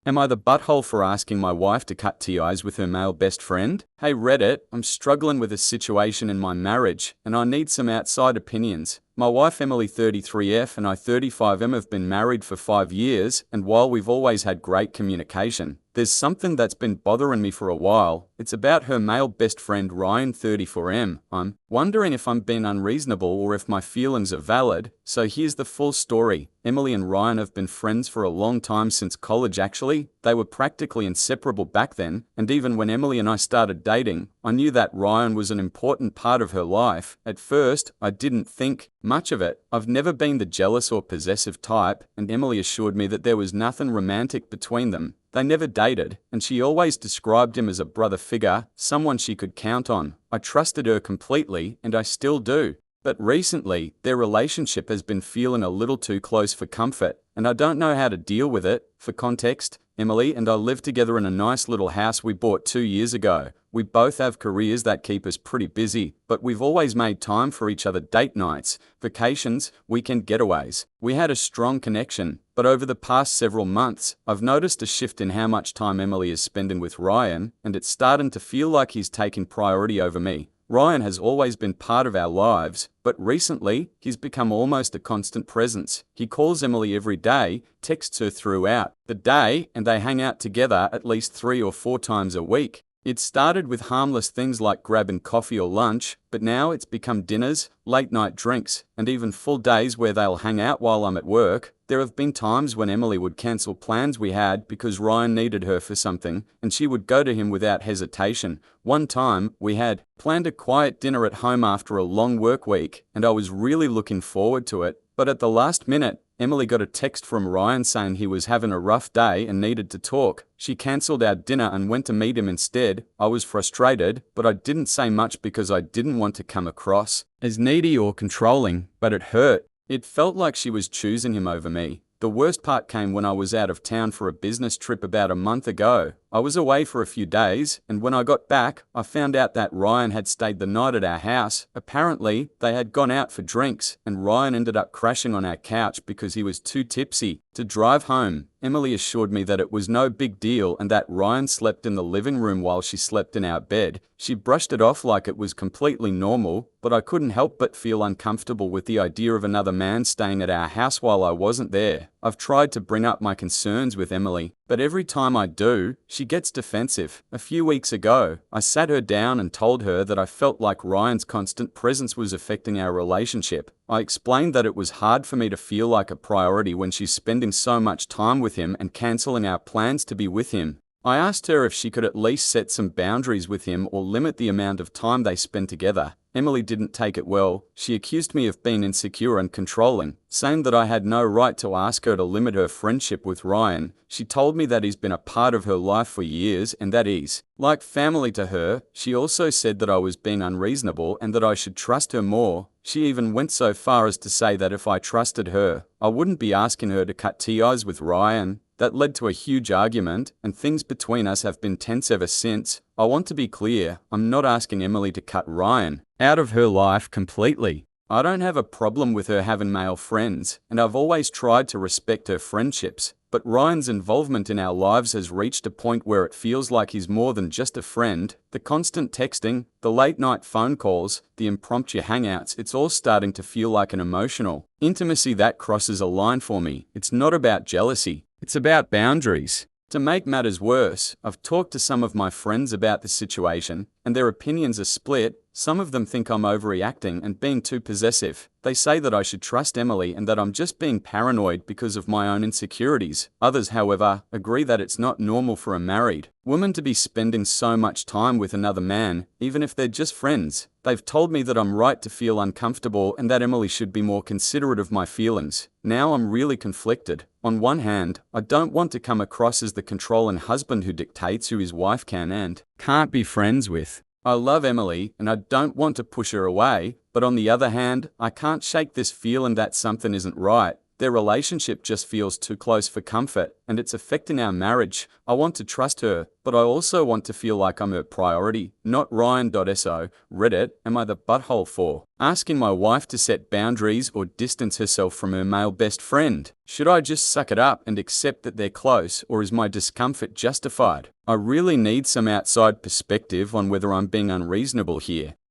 Am I the butthole for asking my wife to cut ties with her male best friend? Hey Reddit, I'm struggling with a situation in my marriage, and I need some outside opinions. My wife Emily 33F and I 35M have been married for 5 years, and while we've always had great communication, there's something that's been bothering me for a while. It's about her male best friend Ryan 34M. I'm wondering if I'm being unreasonable or if my feelings are valid. So here's the full story. Emily and Ryan have been friends for a long time, since college actually. They were practically inseparable back then, and even when Emily and I started dating, I knew that Ryan was an important part of her life. At first, I didn't think much of it. I've never been the jealous or possessive type, and Emily assured me that there was nothing romantic between them. They never dated, and she always described him as a brother figure, someone she could count on. I trusted her completely, and I still do. But recently, their relationship has been feeling a little too close for comfort, and I don't know how to deal with it. For context, Emily and I live together in a nice little house we bought 2 years ago. We both have careers that keep us pretty busy, but we've always made time for each other: date nights, vacations, weekend getaways. We had a strong connection, but over the past several months, I've noticed a shift in how much time Emily is spending with Ryan, and it's starting to feel like he's taking priority over me. Ryan has always been part of our lives, but recently, he's become almost a constant presence. He calls Emily every day, texts her throughout the day, and they hang out together at least 3 or 4 times a week. It started with harmless things like grabbing coffee or lunch, but now it's become dinners, late-night drinks, and even full days where they'll hang out while I'm at work. There have been times when Emily would cancel plans we had because Ryan needed her for something, and she would go to him without hesitation. One time, we had planned a quiet dinner at home after a long work week, and I was really looking forward to it. But at the last minute, Emily got a text from Ryan saying he was having a rough day and needed to talk. She cancelled our dinner and went to meet him instead. I was frustrated, but I didn't say much because I didn't want to come across as needy or controlling, but it hurt. It felt like she was choosing him over me. The worst part came when I was out of town for a business trip about a month ago. I was away for a few days, and when I got back, I found out that Ryan had stayed the night at our house. Apparently, they had gone out for drinks, and Ryan ended up crashing on our couch because he was too tipsy to drive home. Emily assured me that it was no big deal and that Ryan slept in the living room while she slept in our bed. She brushed it off like it was completely normal, but I couldn't help but feel uncomfortable with the idea of another man staying at our house while I wasn't there. I've tried to bring up my concerns with Emily, but every time I do, she gets defensive. A few weeks ago, I sat her down and told her that I felt like Ryan's constant presence was affecting our relationship. I explained that it was hard for me to feel like a priority when she's spending so much time with him and cancelling our plans to be with him. I asked her if she could at least set some boundaries with him or limit the amount of time they spend together. Emily didn't take it well. She accused me of being insecure and controlling, saying that I had no right to ask her to limit her friendship with Ryan. She told me that he's been a part of her life for years and that he's like family to her. She also said that I was being unreasonable and that I should trust her more. She even went so far as to say that if I trusted her, I wouldn't be asking her to cut ties with Ryan. That led to a huge argument, and things between us have been tense ever since. I want to be clear, I'm not asking Emily to cut Ryan out of her life completely. I don't have a problem with her having male friends, and I've always tried to respect her friendships. But Ryan's involvement in our lives has reached a point where it feels like he's more than just a friend. The constant texting, the late-night phone calls, the impromptu hangouts, it's all starting to feel like an emotional intimacy that crosses a line for me. It's not about jealousy, it's about boundaries. To make matters worse, I've talked to some of my friends about the situation, and their opinions are split. Some of them think I'm overreacting and being too possessive. They say that I should trust Emily and that I'm just being paranoid because of my own insecurities. Others, however, agree that it's not normal for a married woman to be spending so much time with another man, even if they're just friends. They've told me that I'm right to feel uncomfortable and that Emily should be more considerate of my feelings. Now I'm really conflicted. On one hand, I don't want to come across as the controlling husband who dictates who his wife can and can't be friends with. I love Emily and I don't want to push her away, but on the other hand, I can't shake this feeling that something isn't right. Their relationship just feels too close for comfort, and it's affecting our marriage. I want to trust her, but I also want to feel like I'm her priority, not Ryan.so. Reddit, am I the butthole for asking my wife to set boundaries or distance herself from her male best friend? Should I just suck it up and accept that they're close, or is my discomfort justified? I really need some outside perspective on whether I'm being unreasonable here.